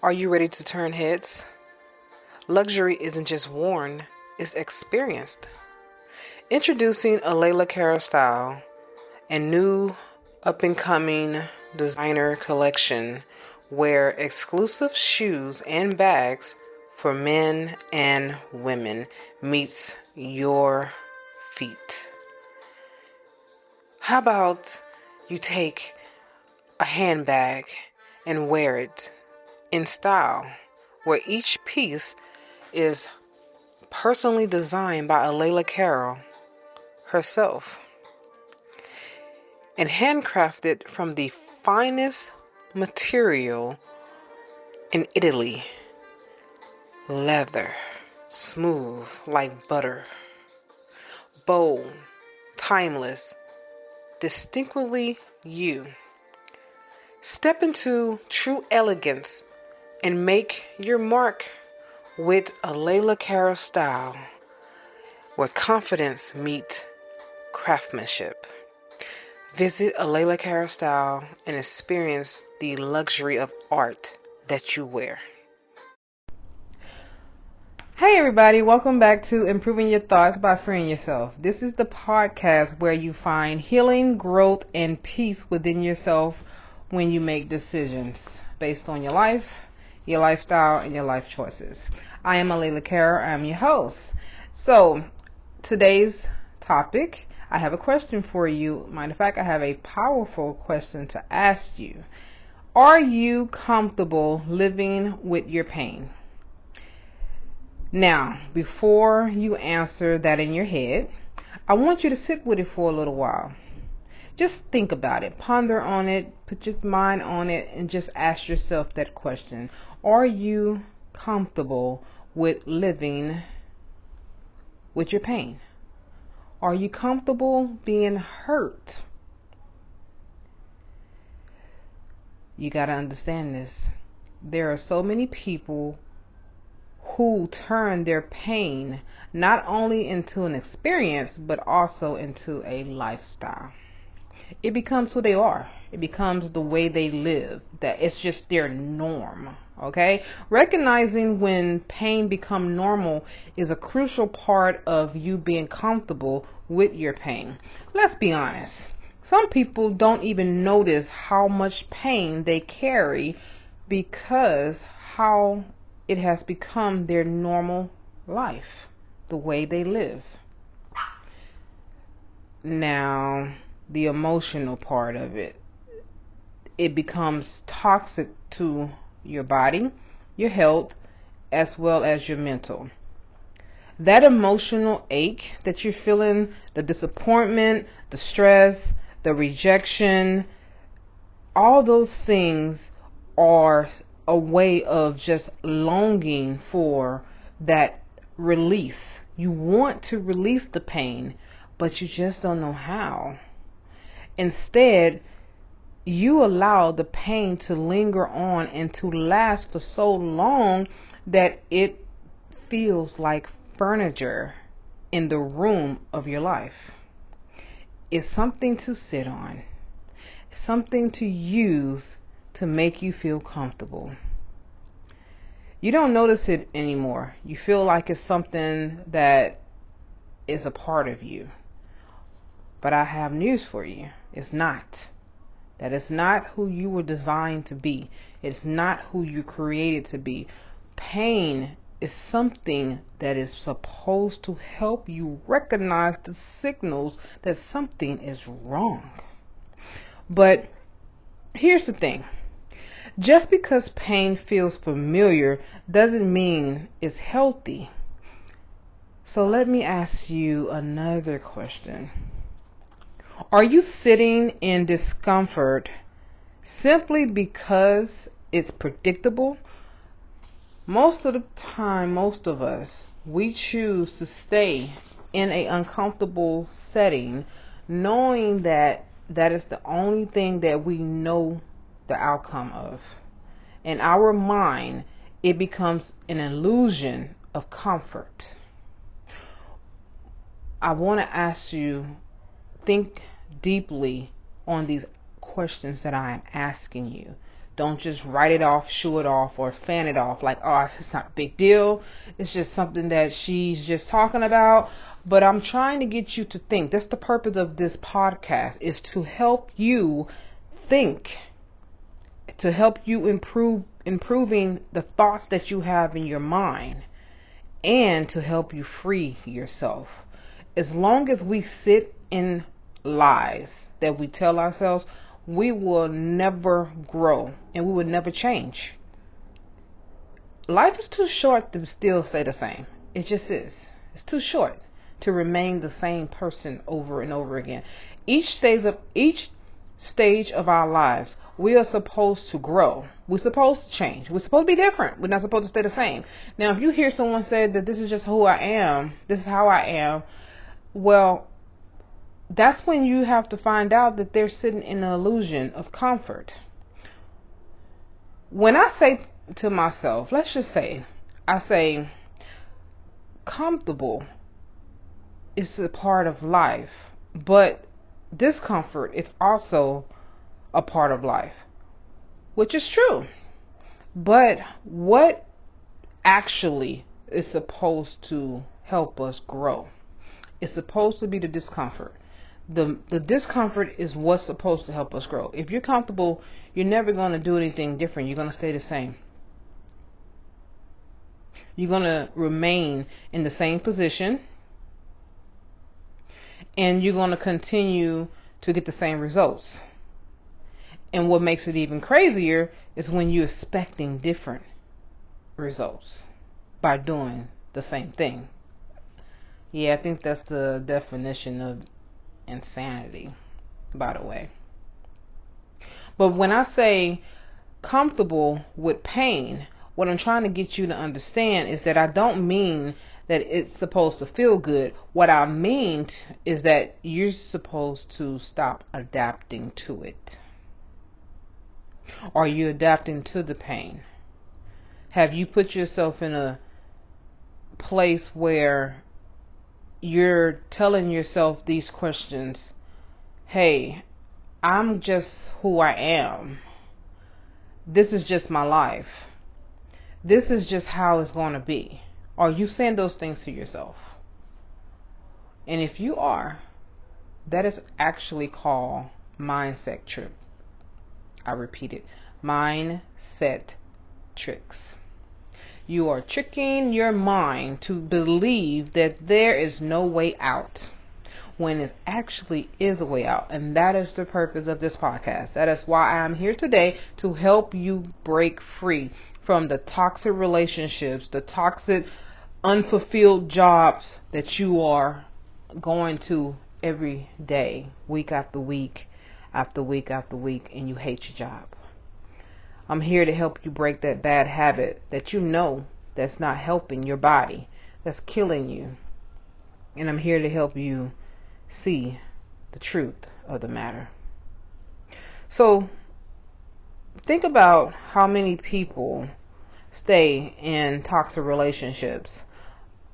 Are you ready to turn heads? Luxury isn't just worn, it's experienced. Introducing Alaila style, a new up-and-coming designer collection where exclusive shoes and bags for men and women meets your feet. How about you take a handbag and wear it in style, where each piece is personally designed by Alaila herself and handcrafted from the finest material in Italy. Leather, smooth like butter, bold, timeless, distinctly you. Step into true elegance and make your mark with Alaila style, where confidence meets craftsmanship. Visit Alaila style and experience the luxury of art that you wear. Hey everybody, welcome back to Improving Your Thoughts by Freeing Yourself. This is the podcast where you find healing, growth, and peace within yourself when you make decisions based on your life, your lifestyle, and your life choices. I am Alaila. I'm your host. So, today's topic, I have a question for you. Matter of fact, I have a powerful question to ask you. Are you comfortable living with your pain? Now, before you answer that in your head, I want you to sit with it for a little while. Just think about it, ponder on it, put your mind on it, and just ask yourself that question. Are you comfortable with living with your pain? Are you comfortable being hurt? You got to understand this. There are so many people who turn their pain not only into an experience, but also into a lifestyle. It becomes who they are. It becomes the way they live. That it's just their norm. Okay? Recognizing when pain becomes normal is a crucial part of you being comfortable with your pain. Let's be honest. Some people don't even notice how much pain they carry because how it has become their normal life, the way they live. Now, the emotional part of it, it becomes toxic to your body, your health, as well as your mental. That emotional ache that you're feeling, the disappointment, the stress, the rejection, all those things are a way of just longing for that release. You want to release the pain, but you just don't know how. Instead, you allow the pain to linger on and to last for so long that it feels like furniture in the room of your life. It's something to sit on, something to use to make you feel comfortable. You don't notice it anymore. You feel like it's something that is a part of you. But I have news for you. It's not. That is not who you were designed to be. It's not who you created to be. Pain is something that is supposed to help you recognize the signals that something is wrong. But here's the thing. Just because pain feels familiar doesn't mean it's healthy. So let me ask you another question. Are you sitting in discomfort simply because it's predictable? Most of the time, most of us, we choose to stay in an uncomfortable setting knowing that that is the only thing that we know the outcome of. In our mind, it becomes an illusion of comfort. I want to ask you, think deeply on these questions that I am asking you. Don't just write it off, shoo it off, or fan it off like, oh, it's not a big deal. It's just something that she's just talking about. But I'm trying to get you to think. That's the purpose of this podcast, is to help you think, to help you improving the thoughts that you have in your mind, and to help you free yourself. As long as we sit in lies that we tell ourselves, we will never grow and we will never change. Life is too short to still stay the same. It just is. It's too short to remain the same person over and over again. Each stage of our lives, we are supposed to grow. We're supposed to change. We're supposed to be different. We're not supposed to stay the same. Now, if you hear someone say that this is just who I am, this is how I am, well, that's when you have to find out that they're sitting in an illusion of comfort. When I say to myself, let's just say, I say, comfortable is a part of life, but discomfort is also a part of life, which is true. But what actually is supposed to help us grow? It's supposed to be the discomfort. The discomfort is what's supposed to help us grow. If you're comfortable, you're never going to do anything different. You're going to stay the same. You're going to remain in the same position, and you're going to continue to get the same results. And what makes it even crazier is when you're expecting different results by doing the same thing. Yeah, I think that's the definition of insanity, by the way. But when I say comfortable with pain, what I'm trying to get you to understand is that I don't mean that it's supposed to feel good. What I mean is that you're supposed to stop adapting to it. Are you adapting to the pain? Have you put yourself in a place where you're telling yourself these questions? Hey, I'm just who I am. This is just my life. This is just how it's going to be. Are you saying those things to yourself? And if you are, that is actually called mindset trick. I repeat it, mindset tricks. You are tricking your mind to believe that there is no way out, when it actually is a way out. And that is the purpose of this podcast. That is why I'm here today, to help you break free from the toxic relationships, the toxic unfulfilled jobs that you are going to every day, week after week, after week after week, and you hate your job. I'm here to help you break that bad habit that you know that's not helping your body, that's killing you. And I'm here to help you see the truth of the matter. So think about how many people stay in toxic relationships,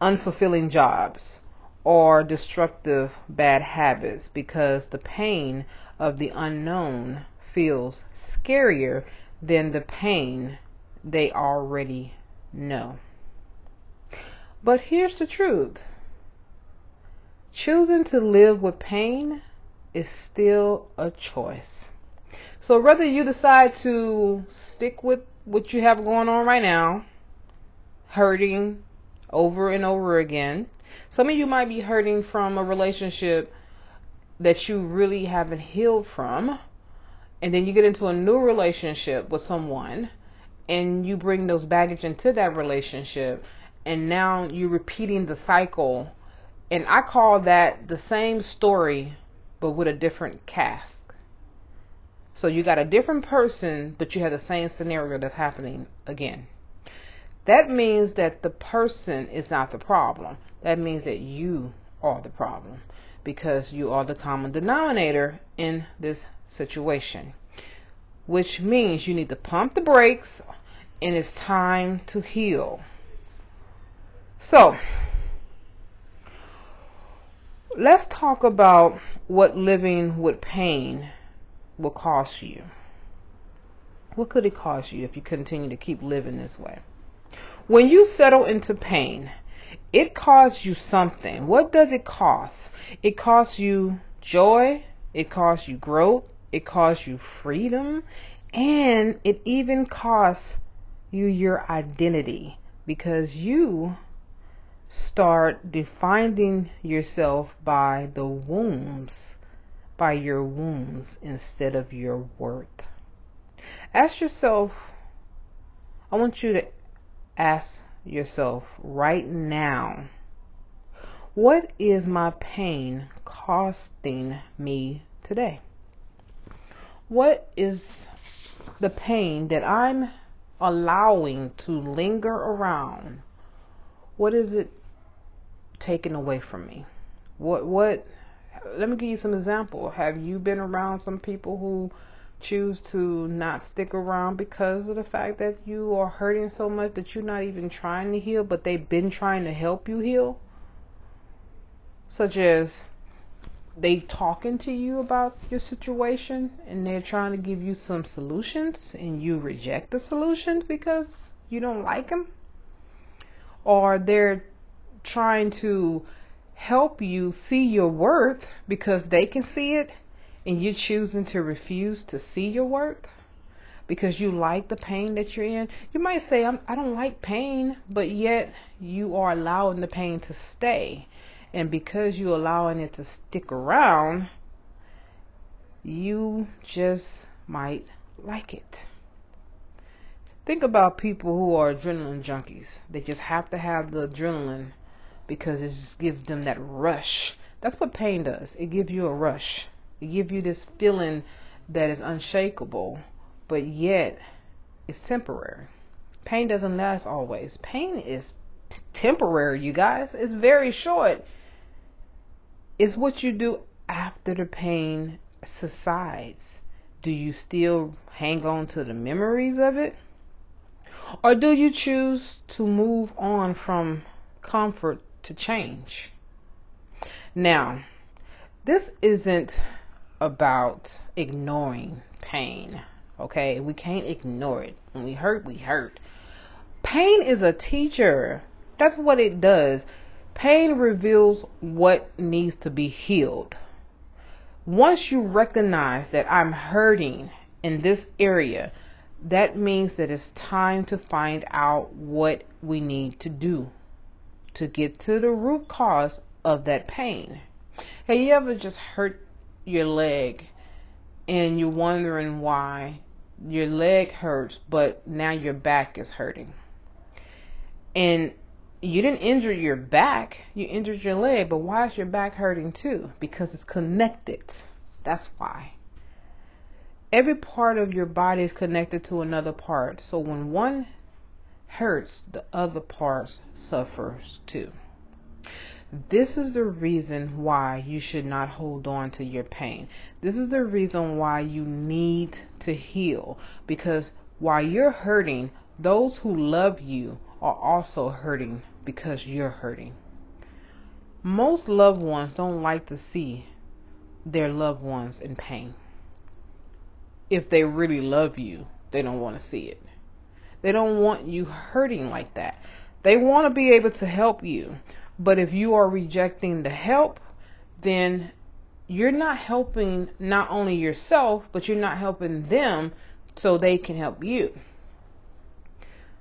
unfulfilling jobs, or destructive bad habits because the pain of the unknown feels scarier than the pain they already know. But here's the truth. Choosing to live with pain is still a choice. So whether you decide to stick with what you have going on right now, hurting over and over again. Some of you might be hurting from a relationship that you really haven't healed from, and then you get into a new relationship with someone and you bring those baggage into that relationship, and now you're repeating the cycle. And I call that the same story but with a different cast. So you got a different person, but you have the same scenario that's happening again. That means that the person is not the problem. That means that you are the problem, because you are the common denominator in this situation, which means you need to pump the brakes and it's time to heal. So let's talk about what living with pain will cost you. What could it cost you if you continue to keep living this way? When you settle into pain, it costs you something. What does it cost? It costs you joy. It costs you growth. It costs you freedom. And it even costs you your identity, because you start defining yourself by the wounds, by your wounds instead of your worth. Ask yourself, I want you to ask yourself right now, what is my pain costing me today? What is the pain that I'm allowing to linger around? What is it taken away from me? What let me give you some example. Have you been around some people who choose to not stick around because of the fact that you are hurting so much that you're not even trying to heal, but they've been trying to help you heal? Such as they talking to you about your situation and they're trying to give you some solutions and you reject the solutions because you don't like them, or they're trying to help you see your worth because they can see it and you're choosing to refuse to see your worth because you like the pain that you're in. You might say, I don't like pain, but yet you are allowing the pain to stay. And because you're allowing it to stick around, you just might like it. Think about people who are adrenaline junkies. They just have to have the adrenaline because it just gives them that rush. That's what pain does. It gives you a rush. It gives you this feeling that is unshakable, but yet it's temporary. Pain doesn't last always. Pain is temporary, you guys. It's very short. It's what you do after the pain subsides. Do you still hang on to the memories of it? Or do you choose to move on from comfort to change? Now, this isn't about ignoring pain, okay? We can't ignore it. When we hurt, we hurt. Pain is a teacher. That's what it does. Pain reveals what needs to be healed. Once you recognize that I'm hurting in this area, that means that it's time to find out what we need to do to get to the root cause of that pain. Have you ever just hurt your leg and you're wondering why your leg hurts, but now your back is hurting? And you didn't injure your back, you injured your leg, but why is your back hurting too? Because it's connected. That's why. Every part of your body is connected to another part. So when one hurts, the other part suffers too. This is the reason why you should not hold on to your pain. This is the reason why you need to heal. Because while you're hurting, those who love you are also hurting because you're hurting. Most loved ones don't like to see their loved ones in pain. If they really love you, they don't want to see it. They don't want you hurting like that. They want to be able to help you. But if you are rejecting the help, then you're not helping not only yourself, but you're not helping them so they can help you.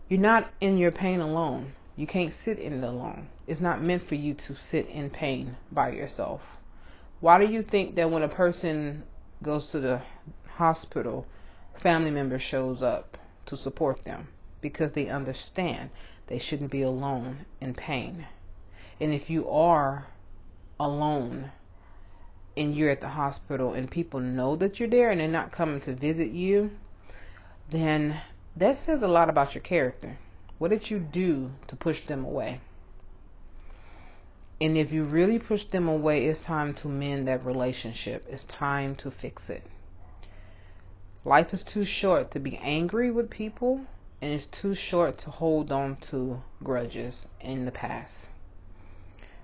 You're not in your pain alone. You can't sit in it alone. It's not meant for you to sit in pain by yourself. Why do you think that when a person goes to the hospital, family member shows up to support them? Because they understand they shouldn't be alone in pain. And if you are alone and you're at the hospital and people know that you're there and they're not coming to visit you, then that says a lot about your character. What did you do to push them away? And if you really push them away, it's time to mend that relationship. It's time to fix it. Life is too short to be angry with people, and it's too short to hold on to grudges in the past.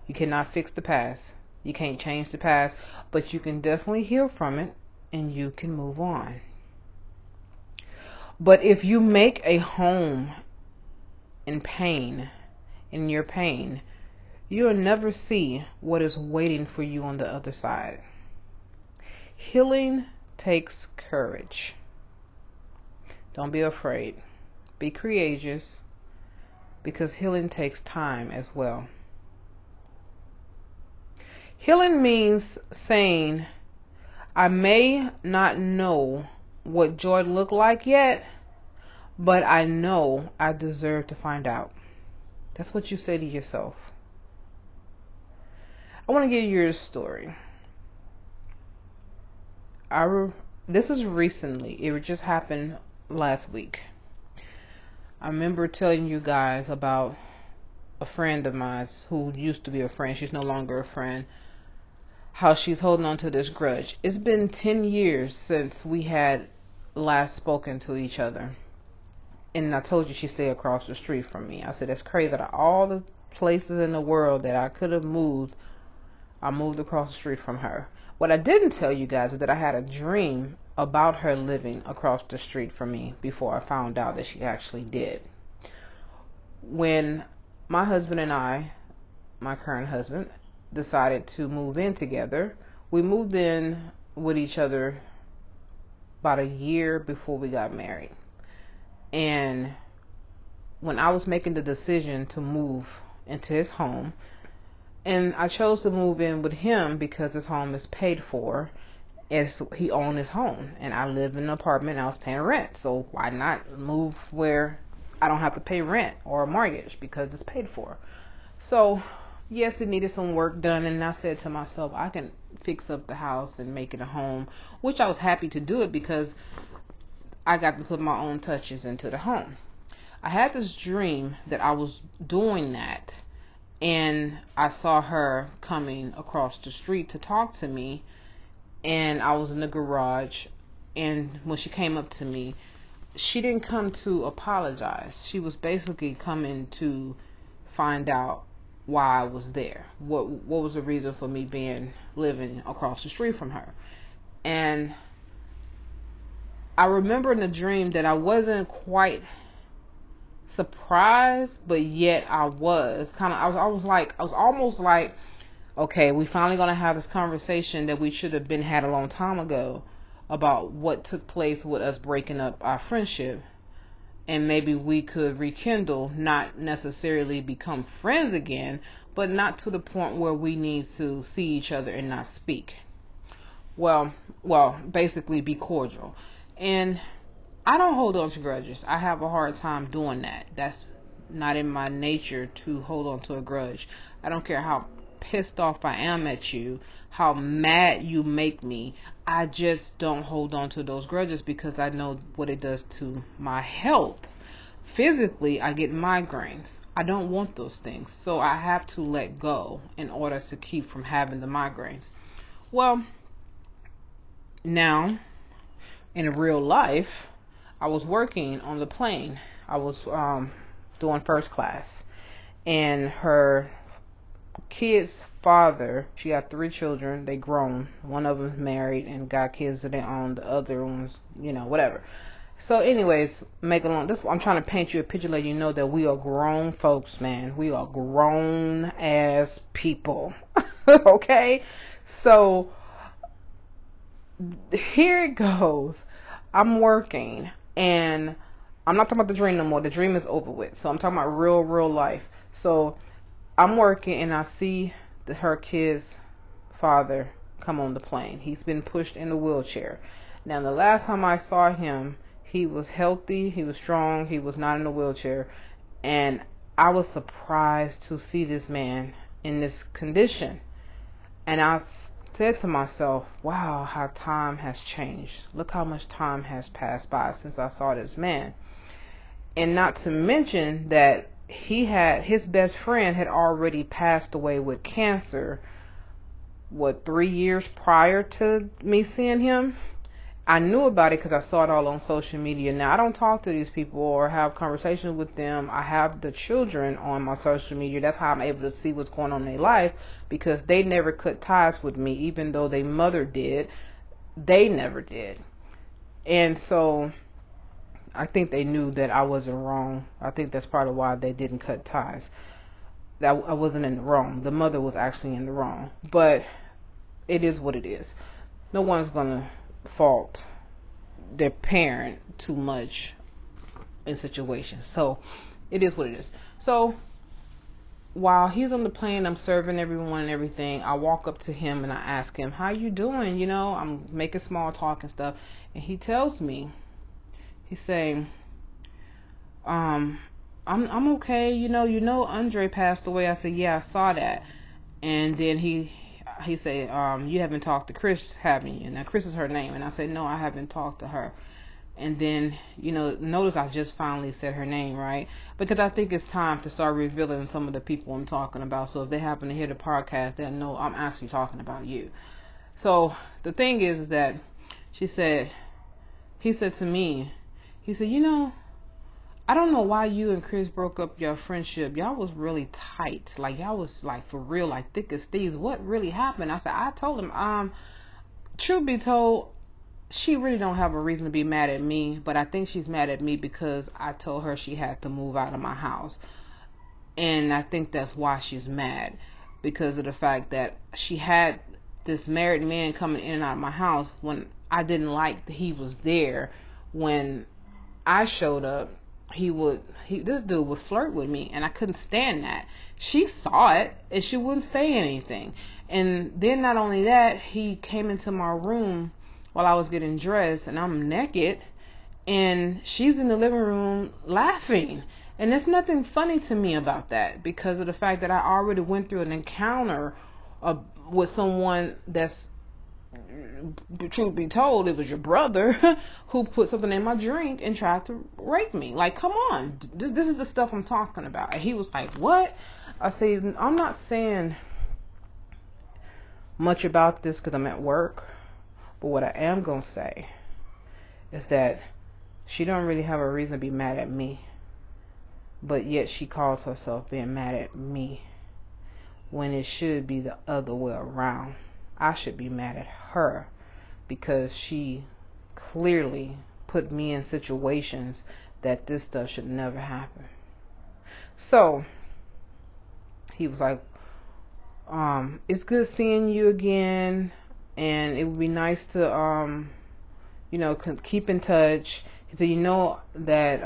You cannot fix the past. You can't change the past, but you can definitely heal from it and you can move on. But if you make a home in pain, in your pain, you'll never see what is waiting for you on the other side. Healing takes courage. Don't be afraid. Be courageous, because healing takes time as well. Healing means saying, I may not know what joy looked like yet, but I know I deserve to find out. That's what you say to yourself. I want to give you a story. This is recently. It just happened last week. I remember telling you guys about a friend of mine who used to be a friend. She's no longer a friend. How she's holding on to this grudge. It's been 10 years since we had last spoken to each other. And I told you she stayed across the street from me. I said, that's crazy. Out of all the places in the world that I could have moved, I moved across the street from her. What I didn't tell you guys is that I had a dream about her living across the street from me before I found out that she actually did. When my husband and I, my current husband, decided to move in together, we moved in with each other about a year before we got married. And when I was making the decision to move into his home, and I chose to move in with him because his home is paid for, as he owned his home, and I live in an apartment and I was paying rent. So why not move where I don't have to pay rent or a mortgage because it's paid for? So yes, it needed some work done, and I said to myself, I can fix up the house and make it a home, which I was happy to do it because I got to put my own touches into the home. I had this dream that I was doing that, and I saw her coming across the street to talk to me, and I was in the garage, and when she came up to me, she didn't come to apologize. She was basically coming to find out why I was there. What was the reason for me living across the street from her? And I remember in the dream that I wasn't quite surprised, but yet I was kind of. I was almost like, okay, we finally gonna have this conversation that we should have been had a long time ago about what took place with us breaking up our friendship, and maybe we could rekindle, not necessarily become friends again, but not to the point where we need to see each other and not speak. Well, basically be cordial. And I don't hold on to grudges. I have a hard time doing that. That's not in my nature to hold on to a grudge. I don't care how pissed off I am at you, how mad you make me. I just don't hold on to those grudges because I know what it does to my health. Physically, I get migraines. I don't want those things. So I have to let go in order to keep from having the migraines. Well, now, in real life, I was working on the plane. I was doing first class. And her kid's father, she got 3 children. They grown. One of them's married and got kids of their own. The other one's, whatever. So anyways, I'm trying to paint you a picture, let you know that we are grown folks, man. We are grown as people. Okay? So here it goes. I'm working, and I'm not talking about the dream no more. The dream is over with. So I'm talking about real life. So I'm working, and I see her kid's father come on the plane. He's been pushed in a wheelchair. Now, the last time I saw him, he was healthy, he was strong, he was not in a wheelchair, and I was surprised to see this man in this condition. And I said to myself, wow, how time has changed. Look how much time has passed by since I saw this man. And not to mention that his best friend had already passed away with cancer, 3 years prior to me seeing him. I knew about it because I saw it all on social media. Now, I don't talk to these people or have conversations with them. I have the children on my social media. That's how I'm able to see what's going on in their life, because they never cut ties with me, even though their mother did. They never did. And so I think they knew that I wasn't wrong. I think that's part of why they didn't cut ties. That I wasn't in the wrong. The mother was actually in the wrong. But it is what it is. No one's gonna fault their parent too much in situations. So it is what it is. So while he's on the plane, I'm serving everyone and everything. I walk up to him and I ask him, "How you doing?" You know, I'm making small talk and stuff. And he tells me, he's saying, I'm okay. You know, Andre passed away. I said, "Yeah, I saw that." And then he said, "You haven't talked to Chris, haven't you?" Now Chris is her name, and I said, "No, I haven't talked to her." And then, notice I just finally said her name, right? Because I think it's time to start revealing some of the people I'm talking about. So if they happen to hear the podcast, they'll know I'm actually talking about you. So the thing is that he said to me, he said, I don't know why you and Chris broke up your friendship. Y'all was really tight. Like, y'all was, like, for real, like, thick as thieves. What really happened? I said, I told him, truth be told, she really don't have a reason to be mad at me, but I think she's mad at me because I told her she had to move out of my house. And I think that's why she's mad, because of the fact that she had this married man coming in and out of my house when I didn't like that he was there. When I showed up, this dude would flirt with me, and I couldn't stand that. She saw it, and she wouldn't say anything. And then not only that, he came into my room while I was getting dressed, and I'm naked, and she's in the living room laughing. And there's nothing funny to me about that, because of the fact that I already went through an encounter with someone that's, truth be told, it was your brother who put something in my drink and tried to rape me. Like, come on, this is the stuff I'm talking about. And he was like, what? I said, I'm not saying much about this because I'm at work. But what I am going to say is that she don't really have a reason to be mad at me. But yet she calls herself being mad at me, when it should be the other way around. I should be mad at her because she clearly put me in situations that this stuff should never happen. So he was like, it's good seeing you again. And it would be nice to, keep in touch. He said, that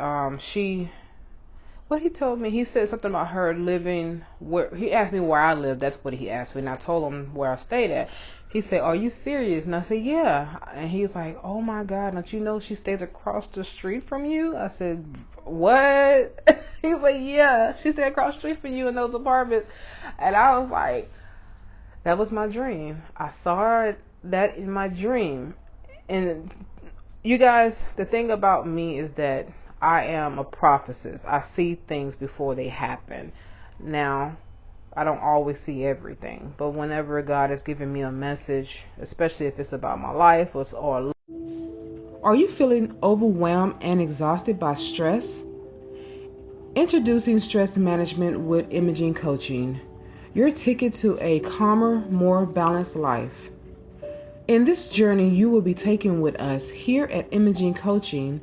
what he told me, he said something about her living where, he asked me where I live. That's what he asked me. And I told him where I stayed at. He said, are you serious? And I said, yeah. And he's like, oh my God, don't you know she stays across the street from you? I said, what? He's like, yeah, she stays across the street from you in those apartments. And I was like, that was my dream. I saw that in my dream. And you guys, the thing about me is that I am a prophetess. I see things before they happen. Now, I don't always see everything, but whenever God is giving me a message, especially if it's about my life or Are you feeling overwhelmed and exhausted by stress? Introducing Stress Management with Imaging Coaching, your ticket to a calmer, more balanced life. In this journey you will be taking with us here at Imaging Coaching,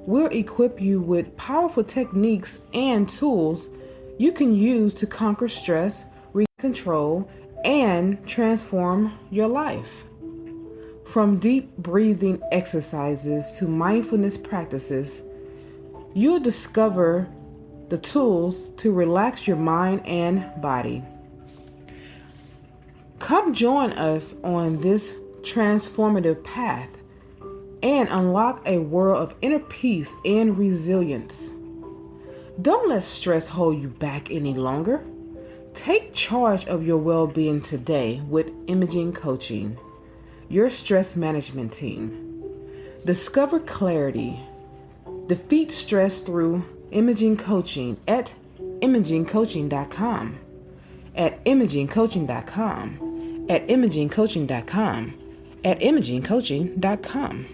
we'll equip you with powerful techniques and tools you can use to conquer stress, control, and transform your life. From deep breathing exercises to mindfulness practices, you'll discover the tools to relax your mind and body. Come join us on this transformative path and unlock a world of inner peace and resilience. Don't let stress hold you back any longer. Take charge of your well-being today with Imaging Coaching, your stress management team. Discover clarity. Defeat stress through Imaging Coaching at imagingcoaching.com, at imagingcoaching.com, at imagingcoaching.com, at imagingcoaching.com.